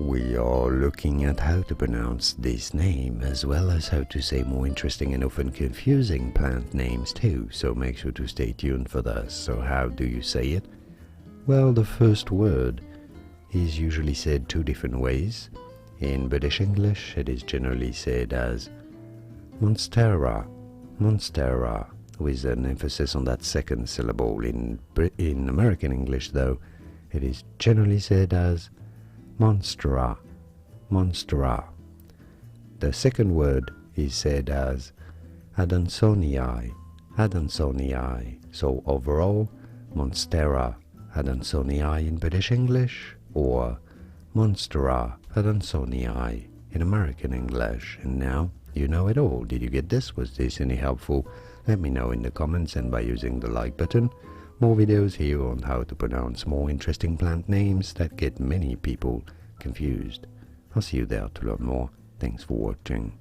We are looking at how to pronounce this name as well as how to say more interesting and often confusing plant names too, so make sure to stay tuned for this. So how do you say it? Well, the first word is usually said two different ways. In British English, it is generally said as Monstera, Monstera, with an emphasis on that second syllable. In American English, though, it is generally said as Monstera, Monstera. The second word is said as Adansonii, Adansonii. So overall, Monstera Adansonii in British English, or Monstera Adansonii in American English. And now you know it all. Did you get this? Was this any helpful? Let me know in the comments and by using the like button. More videos here on how to pronounce more interesting plant names that get many people confused. I'll see you there to learn more. Thanks for watching.